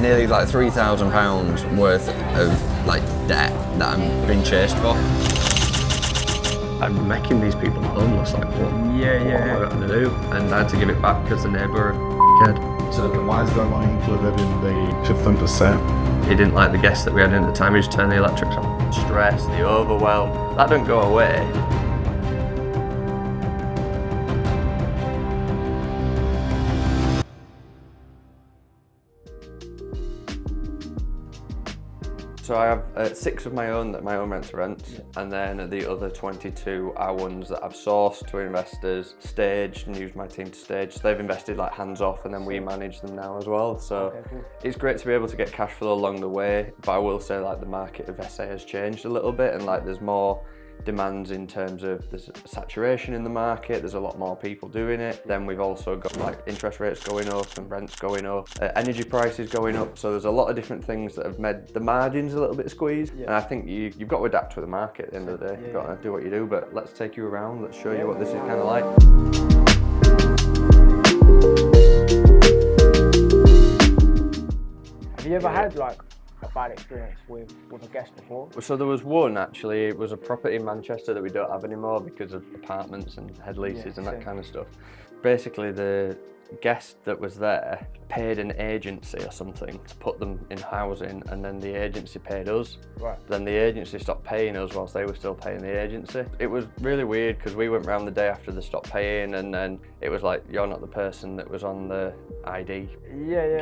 nearly like £3,000 worth of like debt that I'm being chased for. I'm making these people homeless, like what? What am I going to do? And I had to give it back because the neighbour kid. So why is that not included in the 15%? He didn't like the guests that we had in at the time, he just turned the electrics on. Stress, the overwhelm, that don't go away. So I have 6 of my own rent to rent, and then the other 22 are ones that I've sourced to investors, staged and used my team to stage. So they've invested like hands off, and then we manage them now as well. So it's great to be able to get cash flow along the way, but I will say like the market of SA has changed a little bit, and like there's more demands in terms of there's saturation in the market, there's a lot more people doing it. Then we've also got like interest rates going up and rents going up, energy prices going up, so there's a lot of different things that have made the margins a little bit squeezed. And I think you've got to adapt to the market at the end of the day. You've got to do what you do, but let's take you around, let's show you what this is kind of like. Have you ever had like a bad experience with a guest before? So there was one actually, it was a property in Manchester that we don't have anymore because of apartments and head leases and that kind of stuff. Basically the guest that was there paid an agency or something to put them in housing, and then the agency paid us. Right. Then the agency stopped paying us whilst they were still paying the agency. It was really weird because we went round the day after they stopped paying, and then it was like, you're not the person that was on the ID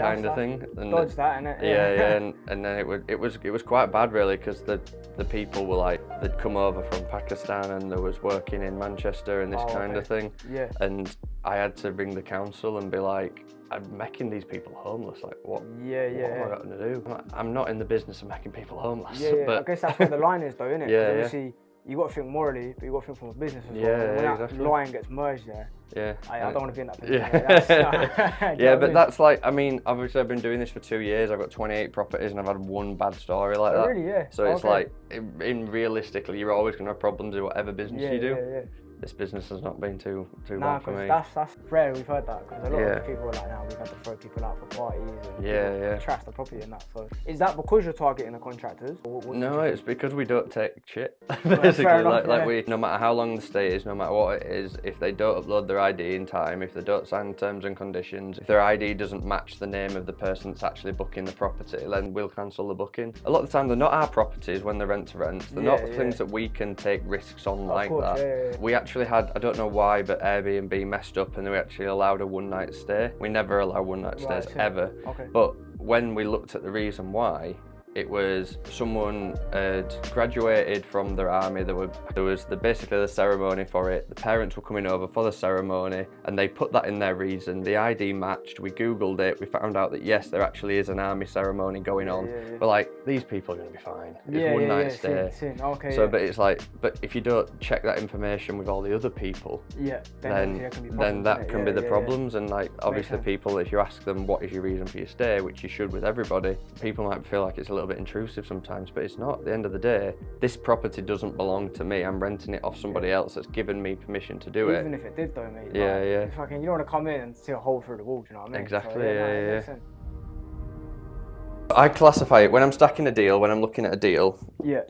kind of thing. And dodge that, innit? And then it was quite bad really, because the people were like, they'd come over from Pakistan and there was working in Manchester and this kind of thing. And I had to ring the council and be like, I'm making these people homeless, like what am I going to do? I'm not in the business of making people homeless. But I guess that's where the line is though, innit? Obviously, you got to think morally, but you got to think from a business as well. When that line gets merged there, I don't want to be in that position. But that's like, I mean, obviously I've been doing this for 2 years. I've got 28 properties and I've had one bad story like that. Really, So it's like, realistically, you're always going to have problems in whatever business you do. This business has not been too bad for me. That's rare we've heard that, because a lot of people are like, now we've had to throw people out for parties and trash the property and that. So is that because you're targeting the contractors? No, it's because we don't take shit. Basically, we, no matter how long the stay is, no matter what it is, if they don't upload their ID in time, if they don't sign terms and conditions, if their ID doesn't match the name of the person that's actually booking the property, then we'll cancel the booking. A lot of the time they're not our properties when they're rent to rent. They're not things that we can take risks on like that. We actually had, I don't know why, but Airbnb messed up and we actually allowed a one-night stay. We never allow one-night stays ever. But when we looked at the reason why, it was someone had graduated from their army. There was basically the ceremony for it. The parents were coming over for the ceremony and they put that in their reason. The ID matched. We Googled it. We found out that yes, there actually is an army ceremony going on. But like, these people are going to be fine. It's one night stay. But it's like, but if you don't check that information with all the other people, then that can be the problems. And like, obviously people, if you ask them what is your reason for your stay, which you should with everybody, people might feel like it's a little bit intrusive sometimes, but it's not. At the end of the day, this property doesn't belong to me. I'm renting it off somebody else that's given me permission to do it. Even if it did though, mate. Fucking, you don't want to come in and see a hole through the wall, do you know what I mean? Exactly, I classify it, when I'm stacking a deal, when I'm looking at a deal,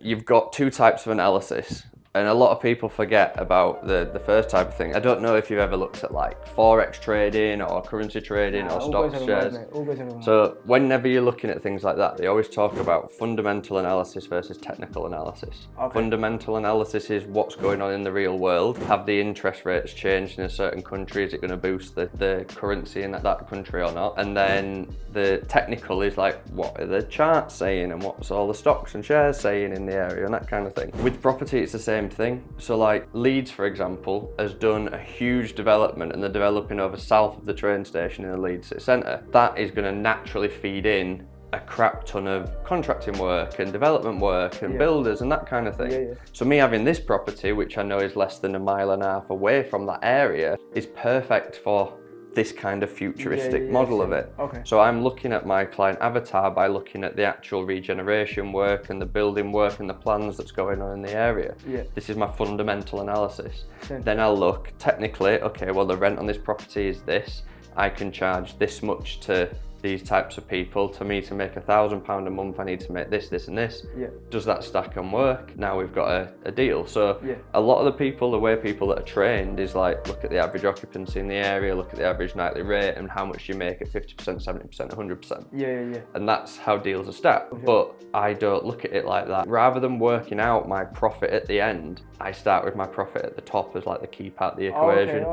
you've got 2 types of analysis. And a lot of people forget about the first type of thing. I don't know if you've ever looked at like Forex trading or currency trading or stock shares. So whenever you're looking at things like that, they always talk about fundamental analysis versus technical analysis. Fundamental analysis is what's going on in the real world. Have the interest rates changed in a certain country? Is it going to boost the currency in that country or not? And then the technical is like, what are the charts saying and what's all the stocks and shares saying in the area and that kind of thing. With property, it's the same thing. So like Leeds, for example, has done a huge development and they're developing over south of the train station in the Leeds city centre. That is going to naturally feed in a crap ton of contracting work and development work and builders and that kind of thing. So me having this property, which I know is less than 1.5 miles away from that area, is perfect for this kind of futuristic model of it. So I'm looking at my client avatar by looking at the actual regeneration work and the building work and the plans that's going on in the area. This is my fundamental analysis. Then I'll look technically, okay, well the rent on this property is this. I can charge this much to these types of people. To me, to make £1,000 a month, I need to make this, this and this. Does that stack and work? Now we've got a deal. So a lot of the people, the way people that are trained is like, look at the average occupancy in the area, look at the average nightly rate and how much you make at 50%, 70%, 100%. And that's how deals are stacked. But I don't look at it like that. Rather than working out my profit at the end, I start with my profit at the top as like the key part of the equation.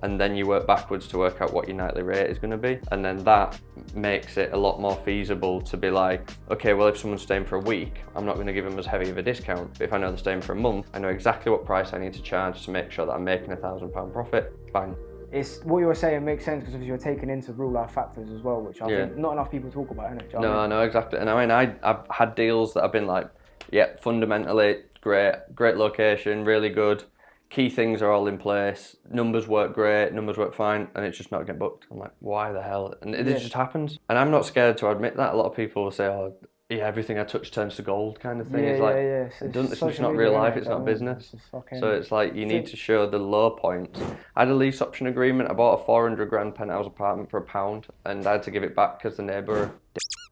And then you work backwards to work out what your nightly rate is going to be. And then that makes it a lot more feasible to be like, okay, well, if someone's staying for a week, I'm not going to give them as heavy of a discount. But if I know they're staying for a month, I know exactly what price I need to charge to make sure that I'm making £1,000 profit. Bang. It's what you were saying makes sense because you're taking into real life factors as well, which I think not enough people talk about, innit? No, no, exactly. And I mean, I've had deals that have been like, yeah, fundamentally great location, really good. Key things are all in place. Numbers work great, numbers work fine, and it's just not getting booked. I'm like, why the hell? And it just happens. And I'm not scared to admit that. A lot of people will say, oh, yeah, everything I touch turns to gold kind of thing. It's just not real life, it's not business. So it's like, you need to show the low points. I had a lease option agreement. I bought a 400 grand penthouse apartment for £1 and I had to give it back because the neighbour...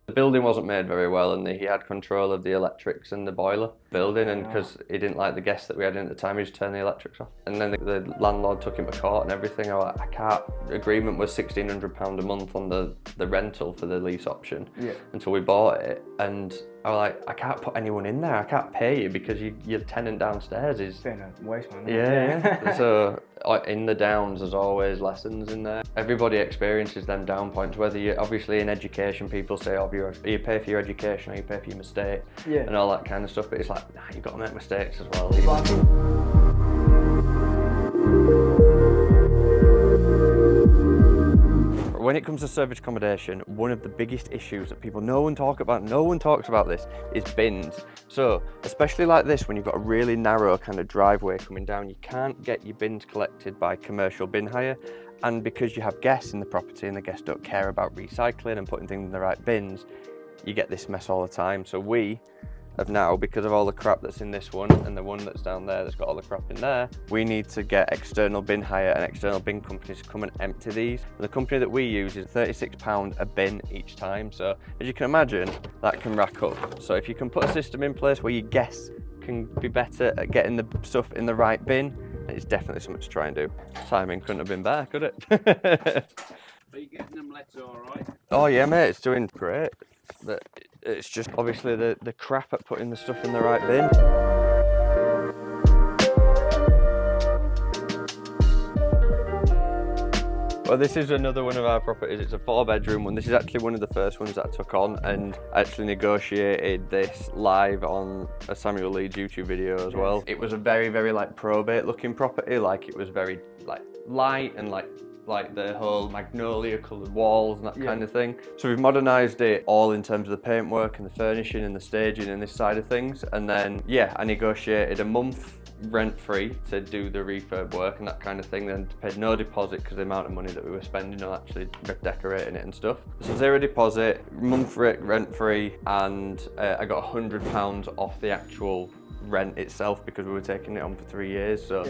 The building wasn't made very well and he had control of the electrics and the boiler building, and because he didn't like the guests that we had in at the time, he just turned the electrics off. And then the landlord took him to court and everything. I was like, I can't. Agreement was £1,600 a month on the rental for the lease option until we bought it. And I was like, I can't put anyone in there. I can't pay you because your tenant downstairs is... Been a waste, man. Yeah. So in the downs, there's always lessons in there. Everybody experiences them down points, whether you're obviously in education, people say, oh, you pay for your education or you pay for your mistake and all that kind of stuff. But it's like, nah, you've got to make mistakes as well. When it comes to service accommodation, one of the biggest issues that no one talks about this, is bins. So, especially like this, when you've got a really narrow kind of driveway coming down, you can't get your bins collected by commercial bin hire. And because you have guests in the property and the guests don't care about recycling and putting things in the right bins, you get this mess all the time. So we have now, because of all the crap that's in this one and the one that's down there that's got all the crap in there, we need to get external bin hire and external bin companies to come and empty these. And the company that we use is £36 a bin each time. So as you can imagine, that can rack up. So if you can put a system in place where your guests can be better at getting the stuff in the right bin, it's definitely something to try and do. Timing couldn't have been better, could it? Are you getting them letters all right? Oh yeah, mate, it's doing great. But it's just obviously the crap at putting the stuff in the right bin. Well, this is another one of our properties. It's a 4-bedroom one. This is actually one of the first ones that I took on, and I actually negotiated this live on a Samuel Leeds YouTube video as well. It was a very, very like probate looking property. Like it was very like light and like the whole magnolia coloured walls and that kind of thing. So we've modernised it all in terms of the paintwork and the furnishing and the staging and this side of things. And then, I negotiated a month rent-free to do the refurb work and that kind of thing, then paid no deposit because of the amount of money that we were spending on actually decorating it and stuff. So 0 deposit, month rent-free, and I got £100 off the actual rent itself because we were taking it on for 3 years. So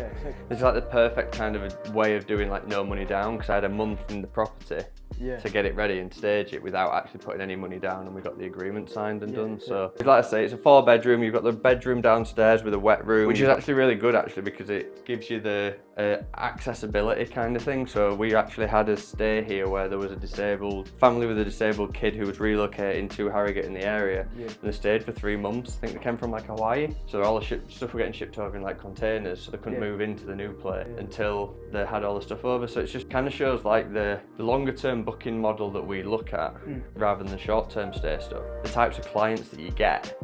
it's like the perfect kind of a way of doing like no money down, because I had a month in the property to get it ready and stage it without actually putting any money down, and we got the agreement signed and done. So like I say, it's a 4-bedroom. You've got the bedroom downstairs with a wet room, which is actually really good actually because it gives you the accessibility kind of thing. So we actually had a stay here where there was a disabled family with a disabled kid who was relocating to Harrogate in the area, and they stayed for 3 months. I think they came from like Hawaii, so all the stuff were getting shipped over in like containers, so they couldn't move into the new place until they had all the stuff over. So it just kind of shows like the longer term booking model that we look at rather than the short term stay stuff. The types of clients that you get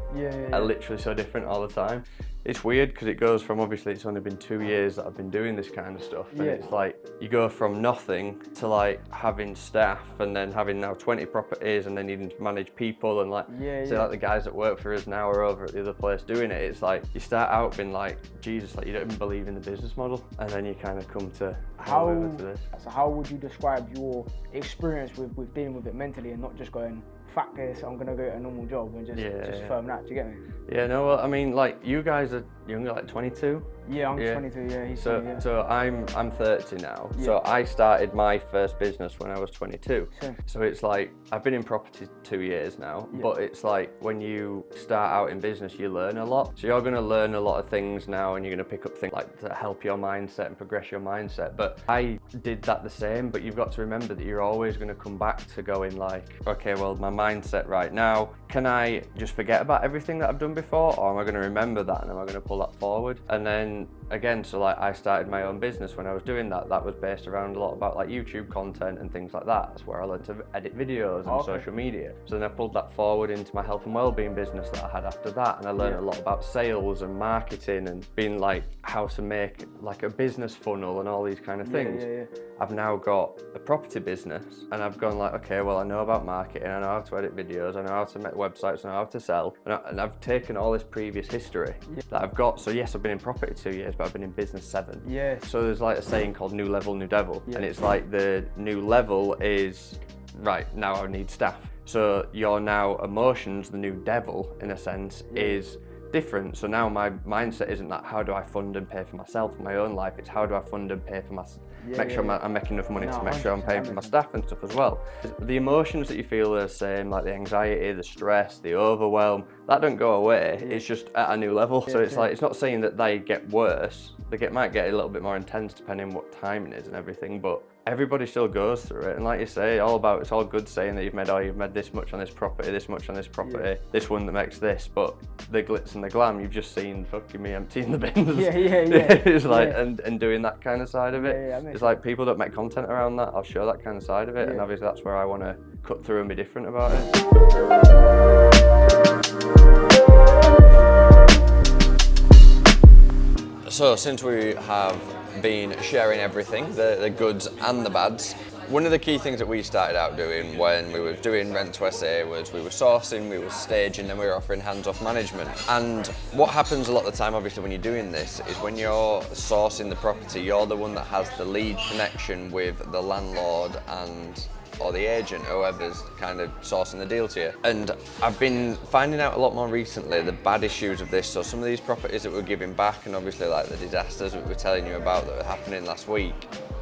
are literally so different all the time. It's weird because it goes from, obviously it's only been 2 years that I've been doing this kind of stuff, and it's like you go from nothing to like having staff and then having now 20 properties and then needing to manage people, and like like the guys that work for us now are over at the other place doing it. It's like you start out being like, Jesus, like you don't even believe in the business model, and then you kind of come to over to this. So how would you describe your experience with dealing with it mentally and not just going, fuck this, I'm gonna go get a normal job and just firm that? Do you get me? Yeah, no, well, I mean, like, you guys are younger, like 22. Yeah, I'm 22. Yeah, he's 20. Yeah. So I'm 30 now. Yeah. So I started my first business when I was 22. Same. So it's like I've been in property 2 years now. Yeah. But it's like when you start out in business, you learn a lot. So you're going to learn a lot of things now, and you're going to pick up things like to help your mindset and progress your mindset. But I did that the same. But you've got to remember that you're always going to come back to going like, okay, well, my mindset right now, can I just forget about everything that I've done before, or am I going to remember that and am I going to pull that forward? And then again, so like I started my own business when I was doing that. That was based around a lot about like YouTube content and things like that. That's where I learned to edit videos and social media. So then I pulled that forward into my health and wellbeing business that I had after that, and I learned a lot about sales and marketing and being like how to make like a business funnel and all these kind of things. I've now got a property business, and I've gone like, okay, well, I know about marketing, I know how to edit videos, I know how to make websites, I know how to sell, and I've taken all this previous history that I've got. So yes, I've been in property 2 years, but I've been in business 7. Yeah. So there's like a saying called new level, new devil, and it's like the new level is, right, now I need staff. So your now emotions, the new devil in a sense, is different. So now my mindset isn't that how do I fund and pay for myself in my own life, it's how do I fund and pay for my make sure I'm making enough money to make sure I'm paying for my staff and stuff as well. The emotions that you feel are the same, like the anxiety, the stress, the overwhelm, that don't go away. It's just at a new level. So it's like, it's not saying that they get worse. They might get a little bit more intense depending on what time it is and everything, but everybody still goes through it. And like you say, it's all good saying that you've made this much on this property, this much on this property, this one that makes this, but the glitz and the glam, you've just seen fucking me emptying the bins. It's like, and doing that kind of side of it. It's like people don't make content around that. I'll show that kind of side of it, and obviously that's where I want to cut through and be different about it. So since we have been sharing everything, the goods and the bads, one of the key things that we started out doing when we were doing Rent to SA was we were sourcing, we were staging, and we were offering hands-off management. And what happens a lot of the time, obviously, when you're doing this, is when you're sourcing the property, you're the one that has the lead connection with the landlord or the agent, whoever's kind of sourcing the deal to you. And I've been finding out a lot more recently the bad issues of this. So some of these properties that we're giving back, and obviously like the disasters that we were telling you about that were happening last week,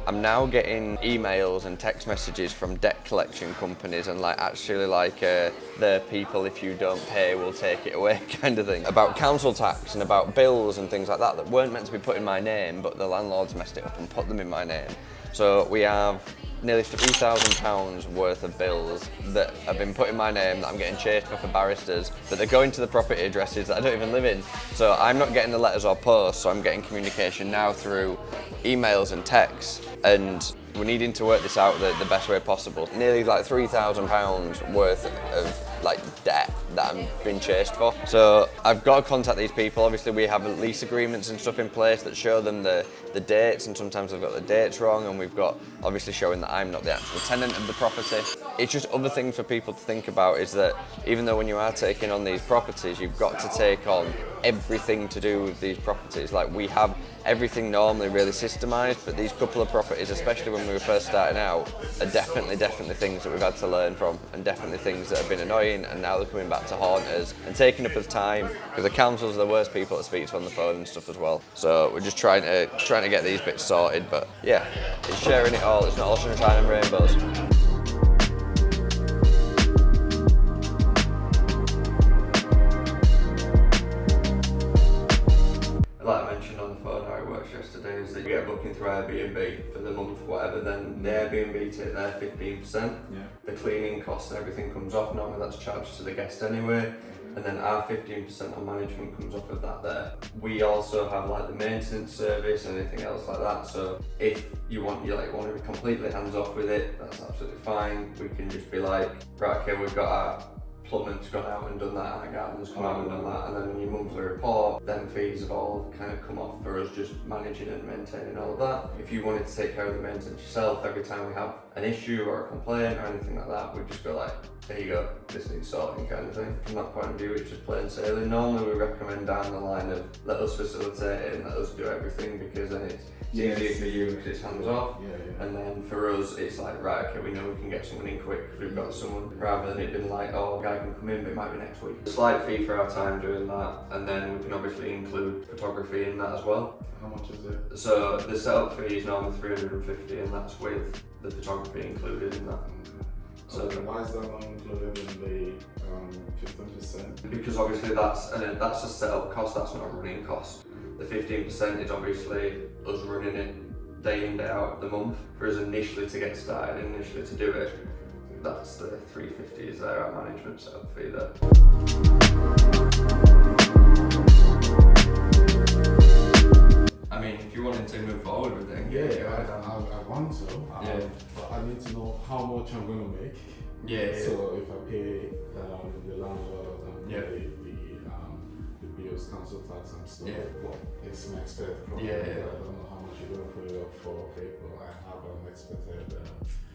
I'm now getting emails and text messages from debt collection companies and like actually like the people, if you don't pay, will take it away kind of thing, about council tax and about bills and things like that that weren't meant to be put in my name, but the landlord's messed it up and put them in my name. So we have nearly £3,000 worth of bills that have been put in my name that I'm getting chased for barristers, but they're going to the property addresses that I don't even live in. So I'm not getting the letters or posts, so I'm getting communication now through emails and texts, and we're needing to work this out the best way possible. Nearly like £3,000 worth of like debt that I'm being chased for. So I've got to contact these people. Obviously we have lease agreements and stuff in place that show them the dates, and sometimes I've got the dates wrong, and we've got obviously showing that I'm not the actual tenant of the property. It's just other things for people to think about, is that even though when you are taking on these properties, you've got to take on everything to do with these properties. Like we have everything normally really systemised, but these couple of properties, especially when we were first starting out, are definitely things that we've had to learn from, and definitely things that have been annoying, and now they're coming back to haunt us and taking up us time, because the councils are the worst people to speak to on the phone and stuff as well. So we're just trying to get these bits sorted, but yeah, it's sharing it all. It's not all sunshine and rainbows. Like I mentioned on the phone, how it works yesterday is that you get a booking through Airbnb for the month, whatever, then the Airbnb take their 15%. The cleaning costs and everything comes off. Normally that's charged to the guest anyway. And then our 15% on management comes off of that there. We also have like the maintenance service and anything else like that. So if you want to be completely hands off with it, that's absolutely fine. We can just be like, right, okay, we've got our plumbing's gone out and done that, and our garden's come out and done that, and then when your monthly report, then fees have all kind of come off for us just managing and maintaining all of that. If you wanted to take care of the maintenance yourself, every time we have an issue or a complaint or anything like that, we'd just go like, there you go, this needs sorting kind of thing. From that point of view, it's just plain sailing. Normally we recommend down the line of let us facilitate it and let us do everything, because then it's easier for you because it's hands off. And then for us, it's like, right, okay, we know we can get someone in quick because we've got someone, rather than it being like, oh, guy even come in, but it might be next week. A slight fee for our time doing that, and then we can obviously include photography in that as well. How much is it? So the setup fee is normally 350, and that's with the photography included in that. So why is that not included in the 15%? Because obviously that's a setup cost, that's not a running cost. The 15% is obviously us running it day in, day out of the month. For us initially to get started, initially to do it, that's the 350 is there, our management setup fee there. I mean, if you wanted to move forward with it, I want to. But I need to know how much I'm going to make. So if I pay the landlord and pay the bills, council tax and stuff, it's an expected profit. I don't know how much you're going to put it up for people. I have an expected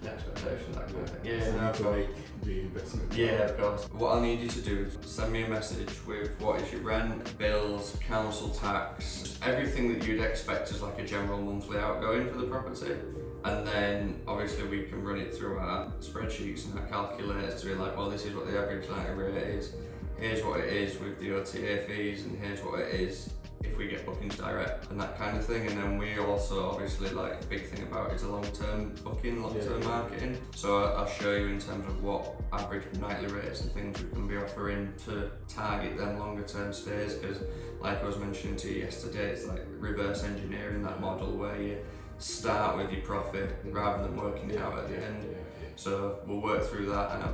expectation, that kind of thing. So I need to make the investment. Of course. What I'll need you to do is send me a message with what is your rent, bills, council tax, everything that you'd expect as like a general monthly outgoing for the property. And then obviously we can run it through our spreadsheets and our calculators to be like, well, this is what the average night rate is, here's what it is with the OTA fees, and here's what it is if we get bookings direct and that kind of thing. And then we also obviously, like, a big thing about it is a long-term booking, long-term marketing. So I'll show you in terms of what average nightly rates and things we can be offering to target them longer-term stays, because like I was mentioning to you yesterday, it's like reverse engineering that model where you start with your profit rather than working it out at the end. So we'll work through that, and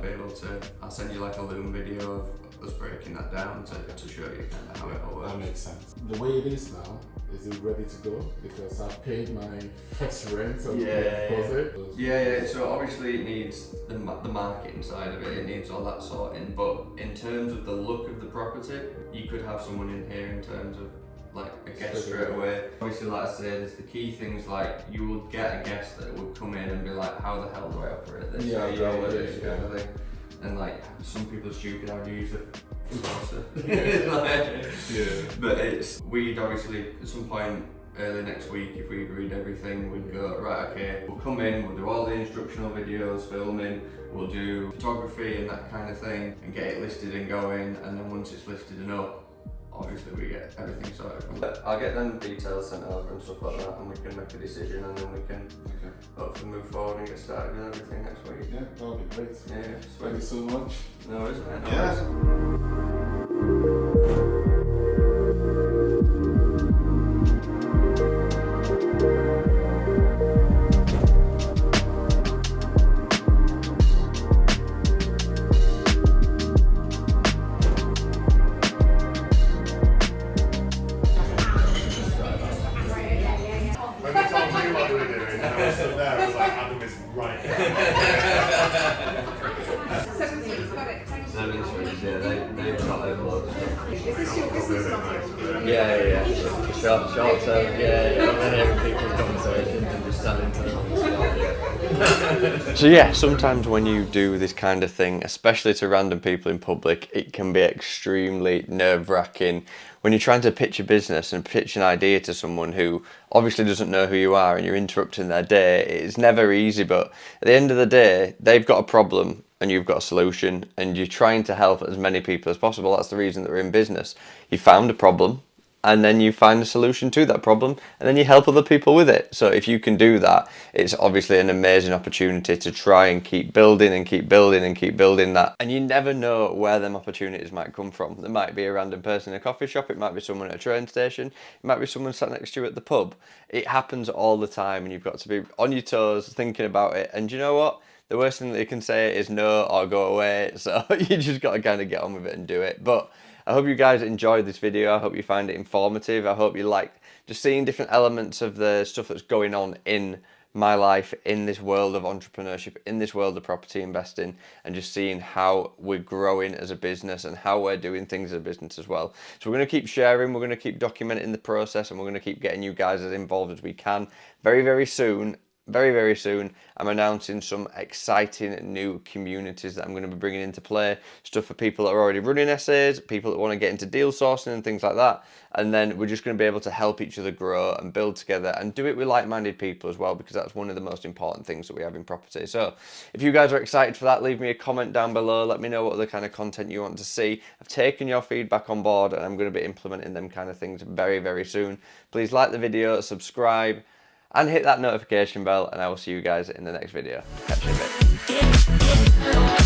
I'll send you like a Loom video of us breaking that down to show you kind of how it all works. That makes sense. The way it is now, is it ready to go? Because I've paid my first rent and deposit. So obviously it needs the marketing side of it, it needs all that sorting, but in terms of the look of the property, you could have someone in here in terms of like a guest straight away. Obviously, like I said, there's the key things like you would get a guest that would come in and be like, how the hell do I operate this? Kind of thing. And like, some people are stupid, how do you use it? But we'd obviously, at some point early next week, if we agreed everything, we'd go, right, okay, we'll come in, we'll do all the instructional videos, filming, we'll do photography and that kind of thing, and get it listed and going, and then once it's listed and up, obviously we get everything sorted from there. I'll get them details sent over and stuff like that, and we can make a decision, and then we can hopefully move forward and get started with everything next week. Yeah, that'll be great. Yeah, thank you so much. No worries, man. No worries. Short term, I'm hearing people's conversations and just selling to them. So yeah, sometimes when you do this kind of thing, especially to random people in public, it can be extremely nerve-wracking when you're trying to pitch a business and pitch an idea to someone who obviously doesn't know who you are, and you're interrupting their day. It's never easy, but at the end of the day, they've got a problem and you've got a solution, and you're trying to help as many people as possible. That's the reason that we're in business. You found a problem, and then you find a solution to that problem, and then you help other people with it. So if you can do that, it's obviously an amazing opportunity to try and keep building and keep building and keep building that. And you never know where them opportunities might come from. There might be a random person in a coffee shop, it might be someone at a train station, it might be someone sat next to you at the pub. It happens all the time, and you've got to be on your toes thinking about it. And you know what? The worst thing that you can say is no or go away. So you just got to kind of get on with it and do it. But I hope you guys enjoyed this video. I hope you find it informative. I hope you like just seeing different elements of the stuff that's going on in my life, in this world of entrepreneurship, in this world of property investing, and just seeing how we're growing as a business and how we're doing things as a business as well. So we're going to keep sharing, we're going to keep documenting the process, and we're going to keep getting you guys as involved as we can. Very, very soon, very, very soon, I'm announcing some exciting new communities that I'm going to be bringing into play. Stuff for people that are already running essays, people that want to get into deal sourcing and things like that. And then we're just going to be able to help each other grow and build together and do it with like-minded people as well, because that's one of the most important things that we have in property. So if you guys are excited for that, leave me a comment down below. Let me know what other kind of content you want to see. I've taken your feedback on board and I'm going to be implementing them kind of things very, very soon. Please like the video, subscribe, and hit that notification bell, and I will see you guys in the next video. Catch you in a bit.